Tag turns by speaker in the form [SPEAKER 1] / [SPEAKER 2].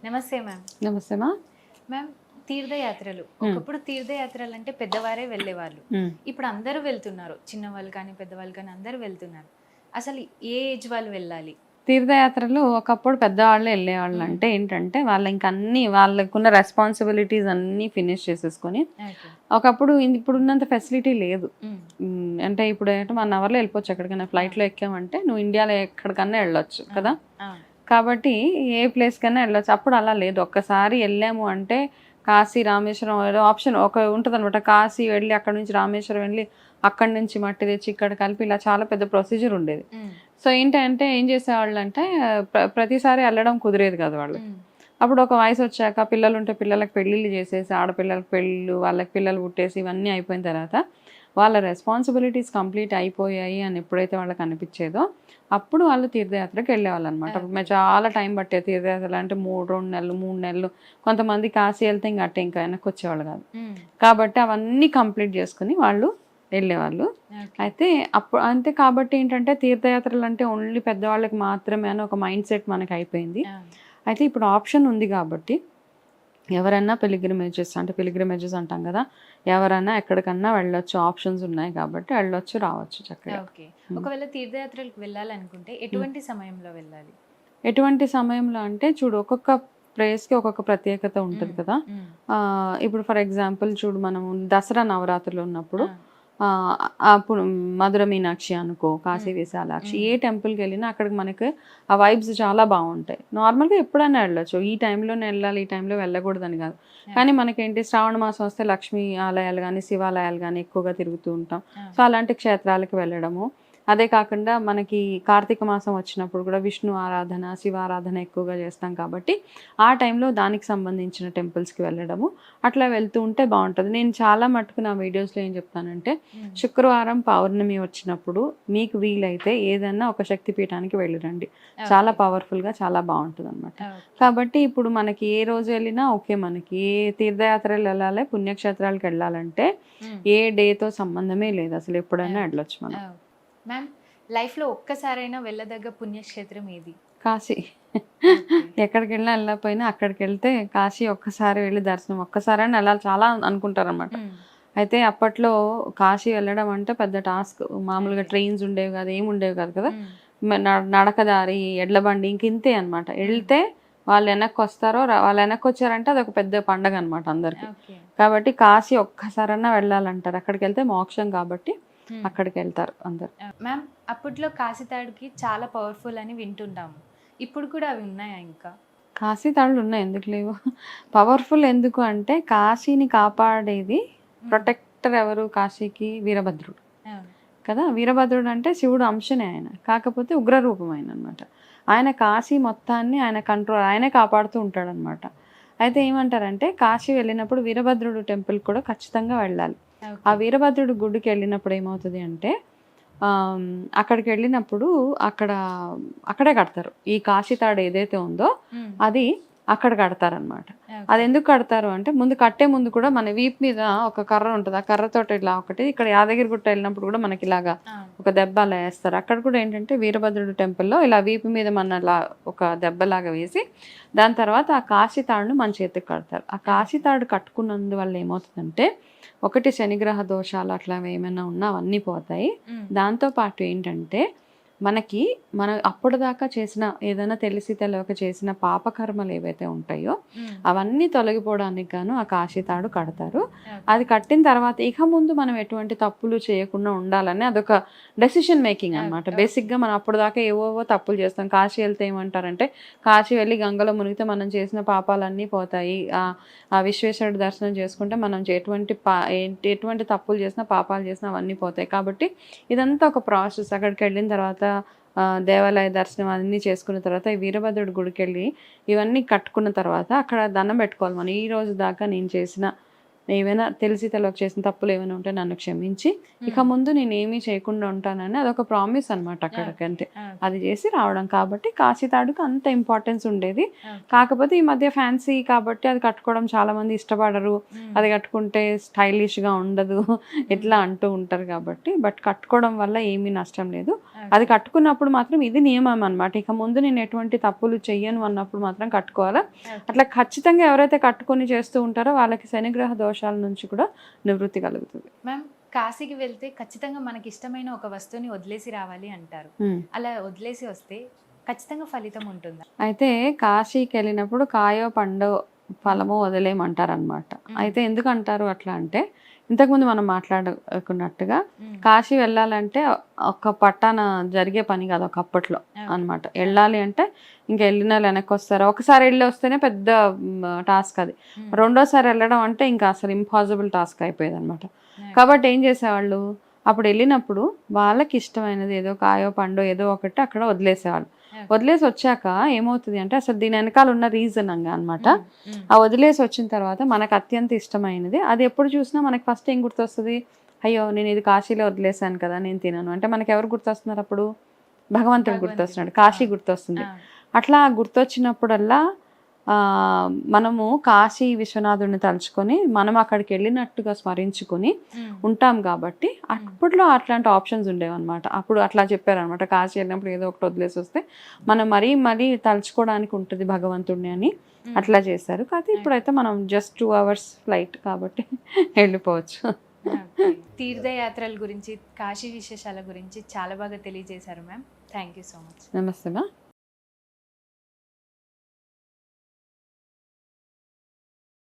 [SPEAKER 1] నమస్తే మ్యామ్.
[SPEAKER 2] నమస్తే మా.
[SPEAKER 1] మ్యామ్, తీర్థయాత్రలు ఒకప్పుడు తీర్థయాత్రలు అంటే పెద్దవారే వెళ్ళేవాళ్ళు. ఇప్పుడు అందరూ వెళ్తున్నారు, చిన్నవాళ్ళు కానీ పెద్దవాళ్ళు కానీ అందరూ వెళ్తున్నారు. అసలు ఏ ఏజ్ వాళ్ళు వెళ్ళాలి?
[SPEAKER 2] తీర్థయాత్రలు ఒకప్పుడు పెద్దవాళ్ళు వెళ్ళేవాళ్ళు. అంటే ఏంటంటే వాళ్ళు ఇంక అన్ని వాళ్ళకున్న రెస్పాన్సిబిలిటీస్ అన్నీ ఫినిష్ చేసేసుకొని, ఒకప్పుడు ఇప్పుడున్నంత ఫెసిలిటీ లేదు. అంటే ఇప్పుడు ఏంటంటే 1 అవర్లో వెళ్ళిపోవచ్చు ఎక్కడికైనా. ఫ్లైట్లో ఎక్కామంటే నువ్వు ఇండియాలో ఎక్కడికన్నా వెళ్ళొచ్చు కదా. కాబట్టి ఏ ప్లేస్ కన్నా వెళ్ళొచ్చు. అప్పుడు అలా లేదు. ఒక్కసారి వెళ్ళాము అంటే కాశీ రామేశ్వరం ఏదో ఆప్షన్ ఒక ఉంటుంది అనమాట. కాశీ వెళ్ళి అక్కడ నుంచి రామేశ్వరం వెళ్ళి అక్కడి నుంచి మట్టి తెచ్చి ఇక్కడ కలిపి ఇలా చాలా పెద్ద ప్రొసీజర్ ఉండేది. సో ఏంటంటే ఏం చేసేవాళ్ళు అంటే ప్రతిసారి వెళ్ళడం కుదిరేది కాదు వాళ్ళకి. అప్పుడు ఒక వయసు వచ్చాక పిల్లలు ఉంటే పిల్లలకి పెళ్ళిళ్ళు చేసేసి, ఆడపిల్లలకి పెళ్ళిళ్ళు, వాళ్ళకి పిల్లలు పుట్టేసి ఇవన్నీ అయిపోయిన తర్వాత వాళ్ళ రెస్పాన్సిబిలిటీస్ కంప్లీట్ అయిపోయాయి అని ఎప్పుడైతే వాళ్ళకి అనిపించేదో అప్పుడు వాళ్ళు తీర్థయాత్రకి వెళ్ళేవాళ్ళు అనమాట. మేము చాలా టైం పట్టేది తీర్థయాత్రలు అంటే 2 నెలలు 3 నెలలు. కొంతమంది కాశీ వెళ్తే ఇంకా వెనక్కి వచ్చేవాళ్ళు కాదు. కాబట్టి అవన్నీ కంప్లీట్ చేసుకుని వాళ్ళు వెళ్ళేవాళ్ళు. అయితే అప్పుడు అంతే. కాబట్టి ఏంటంటే తీర్థయాత్రలు అంటే ఓన్లీ పెద్దవాళ్ళకి మాత్రమే అని ఒక మైండ్ సెట్ మనకి అయిపోయింది. అయితే ఇప్పుడు ఆప్షన్ ఉంది కాబట్టి ఎవరైనా పిలిగ్రిమేజెస్ అంటాం కదా, ఎవరైనా ఎక్కడికన్నా వెళ్ళొచ్చు. ఆప్షన్స్ ఉన్నాయి కాబట్టి వెళ్ళొచ్చు, రావచ్చు చక్కగా.
[SPEAKER 1] ఒకవేళ తీర్థయాత్రలకు వెళ్ళాలనుకుంటే ఎటువంటి సమయంలో వెళ్ళాలి?
[SPEAKER 2] ఎటువంటి సమయంలో అంటే చూడు, ఒక్కొక్క ప్లేస్కి ఒక్కొక్క ప్రత్యేకత ఉంటుంది కదా. ఇప్పుడు ఫర్ ఎగ్జాంపుల్ చూడు, మనం దసరా నవరాత్రులు ఉన్నప్పుడు అప్పుడు మధుర మీనాక్షి అనుకో, కాశీ విశాలాక్షి, ఏ టెంపుల్కి వెళ్ళినా అక్కడికి మనకి ఆ వైబ్స్ చాలా బాగుంటాయి. నార్మల్గా ఎప్పుడైనా వెళ్ళొచ్చు. ఈ టైంలోనే వెళ్ళాలి, ఈ టైంలో వెళ్ళకూడదని కాదు. కానీ మనకేంటి, శ్రావణ మాసం వస్తే లక్ష్మీ ఆలయాలు కానీ శివాలయాలు కానీ ఎక్కువగా తిరుగుతూ ఉంటాం. సో అలాంటి క్షేత్రాలకు వెళ్ళడము. అదే కాకుండా మనకి కార్తీక మాసం వచ్చినప్పుడు కూడా విష్ణు ఆరాధన, శివ ఆరాధన ఎక్కువగా చేస్తాం కాబట్టి ఆ టైంలో దానికి సంబంధించిన టెంపుల్స్కి వెళ్ళడము, అట్లా వెళ్తూ ఉంటే బాగుంటుంది. నేను చాలా మటుకు నా వీడియోస్లో ఏం చెప్తానంటే, శుక్రవారం పౌర్ణమి వచ్చినప్పుడు మీకు వీలైతే ఏదన్నా ఒక శక్తిపీఠానికి వెళ్ళిరండి. చాలా పవర్ఫుల్గా చాలా బాగుంటుంది అనమాట. కాబట్టి ఇప్పుడు మనకి ఏ రోజు వెళ్ళినా ఓకే, మనకి ఏ తీర్థయాత్రలు వెళ్ళాలి, పుణ్యక్షేత్రాలకు వెళ్ళాలంటే ఏ డేతో సంబంధమే లేదు, అసలు ఎప్పుడైనా వెళ్ళొచ్చు మనం.
[SPEAKER 1] మ్యామ్, లైఫ్లో ఒక్కసారైనా వెళ్ళదగ్గ పుణ్యక్షేత్రం ఏది?
[SPEAKER 2] కాశీ. ఎక్కడికి వెళ్ళినా వెళ్ళకపోయినా అక్కడికి వెళ్తే కాశీ ఒక్కసారి వెళ్ళి దర్శనం ఒక్కసారైనా వెళ్ళాలి చాలా అనుకుంటారు అనమాట. అయితే అప్పట్లో కాశీ వెళ్ళడం అంటే పెద్ద టాస్క్. మామూలుగా ట్రైన్స్ ఉండేవి కాదు, ఏమి ఉండేవి కాదు కదా. నడకదారి, ఎడ్ల బండి, ఇంతే అనమాట. వెళ్తే వాళ్ళు వెనక్కి వస్తారో వాళ్ళు వెనక్కి వచ్చారంటే అదొక పెద్ద పండగ అనమాట అందరికి. కాబట్టి కాశీ ఒక్కసారైనా వెళ్ళాలంటారు. అక్కడికి వెళ్తే మోక్షం కాబట్టి అక్కడికి వెళ్తారు అందరు.
[SPEAKER 1] మ్యామ్, అప్పట్లో కాశీ తాడుకి చాలా పవర్ఫుల్ అని వింటుంటాము. ఇప్పుడు కూడా అవి ఉన్నాయా? ఇంకా
[SPEAKER 2] కాశీ తాడులు ఉన్నాయి, ఎందుకు లేవు? పవర్ఫుల్ ఎందుకు అంటే కాశీని కాపాడేది ప్రొటెక్టర్ ఎవరు కాశీకి? వీరభద్రుడు కదా. వీరభద్రుడు అంటే శివుడు అంశనే ఆయన, కాకపోతే ఉగ్రరూపం ఆయన అనమాట. ఆయన కాశీ మొత్తాన్ని ఆయన కంట్రోల్, ఆయనే కాపాడుతూ ఉంటాడు అనమాట. అయితే ఏమంటారంటే కాశీ వెళ్ళినప్పుడు వీరభద్రుడు టెంపుల్ కూడా ఖచ్చితంగా వెళ్ళాలి. ఆ వీరభద్రుడు గుడికి వెళ్ళినప్పుడు ఏమవుతుంది అంటే అక్కడికి వెళ్ళినప్పుడు అక్కడే కడతారు. ఈ కాశీ తాడు ఏదైతే ఉందో అది అక్కడ కడతారనమాట. అది ఎందుకు కడతారు అంటే, కట్టే ముందు కూడా మన వీపు మీద ఒక కర్ర ఉంటుంది. ఆ కర్రతోటి ఇలా ఒకటి, ఇక్కడ యాదగిరిగుట్ట వెళ్ళినప్పుడు కూడా మనకి ఇలాగా ఒక దెబ్బ అలా వేస్తారు. అక్కడ కూడా ఏంటంటే వీరభద్రుడు టెంపుల్లో ఇలా వీపు మీద మన ఒక దెబ్బలాగా వేసి దాని తర్వాత ఆ కాశీ తాడును మన చేతికి కడతారు. ఆ కాశీ తాడు కట్టుకున్నందువల్ల ఏమవుతుందంటే, ఒకటి శనిగ్రహ దోషాలు అట్లా ఏమైనా ఉన్నా అవన్నీ పోతాయి. దాంతోపాటు ఏంటంటే మనం అప్పటిదాకా చేసిన ఏదైనా తెలిసి తెలియక చేసిన పాపకర్మలు ఏవైతే ఉంటాయో అవన్నీ తొలగిపోవడానికి గాను ఆ కాశీ తాడు కడతారు. అది కట్టిన తర్వాత ఇక ముందు మనం ఎటువంటి తప్పులు చేయకుండా ఉండాలని అదొక డెసిషన్ మేకింగ్ అనమాట. బేసిక్గా మనం అప్పటిదాకా ఏవోవో తప్పులు చేస్తాం. కాశీ వెళ్తే ఏమంటారంటే, కాశీ వెళ్ళి గంగలో మునిగితే మనం చేసిన పాపాలన్నీ పోతాయి, ఆ విశ్వేశ్వరుడు దర్శనం చేసుకుంటే మనం ఎటువంటి తప్పులు చేసినా పాపాలు చేసినా అవన్నీ పోతాయి. కాబట్టి ఇదంతా ఒక ప్రాసెస్. అక్కడికి వెళ్ళిన తర్వాత దేవాలయ దర్శనం అన్నీ చేసుకున్న తర్వాత ఈ వీరభద్రుడి గుడికి వెళ్ళి ఇవన్నీ కట్టుకున్న తర్వాత అక్కడ దండం పెట్టుకోవాలి. మనం ఈ రోజు దాకా నేను చేసిన ఏమైనా తెలిసి తెలియక చేసిన తప్పులు ఏమైనా ఉంటే నన్ను క్షమించి ఇక ముందు నేను ఏమీ చేయకుండా ఉంటానని అదొక ప్రామిస్ అనమాట అక్కడికంటే. అది చేసి రావడం కాబట్టి కాశీ తాడుకు అంత ఇంపార్టెన్స్ ఉండేది. కాకపోతే ఈ మధ్య ఫ్యాన్సీ కాబట్టి అది కట్టుకోవడం చాలా మంది ఇష్టపడరు, అది కట్టుకుంటే స్టైలిష్గా ఉండదు ఇట్లా అంటూ ఉంటారు కాబట్టి. బట్ కట్టుకోవడం వల్ల ఏమీ నష్టం లేదు. అది కట్టుకున్నప్పుడు మాత్రం ఇది నియమం అనమాట. ఇక ముందు నేను ఎటువంటి తప్పులు చెయ్యను అన్నప్పుడు మాత్రం కట్టుకోవాలా. అట్లా ఖచ్చితంగా ఎవరైతే కట్టుకొని చేస్తూ ఉంటారో వాళ్ళకి శనిగ్రహ దోషాల నుంచి కూడా నివృత్తి కలుగుతుంది.
[SPEAKER 1] మ్యామ్, కాశీకి వెళ్తే ఖచ్చితంగా మనకి ఇష్టమైన ఒక వస్తువుని వదిలేసి రావాలి అంటారు. అలా వదిలేసి వస్తే ఖచ్చితంగా ఫలితం ఉంటుందా?
[SPEAKER 2] అయితే కాశీకి వెళ్ళినప్పుడు కాయో పండో ఫలమో వదిలేయమంటారు అనమాట. అయితే ఎందుకు అంటారు అట్లా అంటే, ఇంతకుముందు మనం మాట్లాడుకున్నట్టుగా కాశీ వెళ్ళాలంటే ఒక పట్టాన జరిగే పని కాదు ఒకప్పట్లో అనమాట. వెళ్ళాలి అంటే ఇంకా వెళ్ళిన వెనక్కి వస్తారు. ఒకసారి వెళ్ళి వస్తేనే పెద్ద టాస్క్ అది. రెండోసారి వెళ్ళడం అంటే ఇంకా అసలు ఇంపాసిబుల్ టాస్క్ అయిపోయేది అనమాట. కాబట్టి ఏం చేసేవాళ్ళు, అప్పుడు వెళ్ళినప్పుడు వాళ్ళకి ఇష్టమైనది ఏదో కాయో పండో ఏదో ఒకటి అక్కడ వదిలేసేవాళ్ళు. వదిలేసి వచ్చాక ఏమవుతుంది అంటే, అసలు దీని వెనకాల ఉన్న రీజన్ అనమాట. ఆ వదిలేసి వచ్చిన తర్వాత మనకు అత్యంత ఇష్టమైనది అది ఎప్పుడు చూసినా మనకి ఫస్ట్ ఏం గుర్తొస్తుంది, అయ్యో నేను ఇది కాశీలో వదిలేసాను కదా, నేను తినను అంటే మనకి ఎవరు గుర్తొస్తున్నారు అప్పుడు? భగవంతుడు గుర్తొస్తున్నాడు, కాశీ గుర్తొస్తుంది. అట్లా గుర్తొచ్చినప్పుడల్లా మనము కాశీ విశ్వనాథుడిని తలుచుకొని మనం అక్కడికి వెళ్ళినట్టుగా స్మరించుకొని ఉంటాం కాబట్టి అప్పట్లో అట్లాంటి ఆప్షన్స్ ఉండేవన్నమాట. అప్పుడు అట్లా చెప్పారనమాట, కాశీ వెళ్ళినప్పుడు ఏదో ఒకటి వదిలేసి వస్తే మనం మరీ తలుచుకోవడానికి ఉంటుంది భగవంతుడిని అని అట్లా చేశారు. కాకపోతే ఇప్పుడైతే మనం జస్ట్ 2 hours ఫ్లైట్ కాబట్టి వెళ్ళిపోవచ్చు.
[SPEAKER 1] తీర్థయాత్రల గురించి, కాశీ విశేషాల గురించి చాలా బాగా తెలియజేశారు ma'am. Thank you so much.
[SPEAKER 2] నమస్తే మా.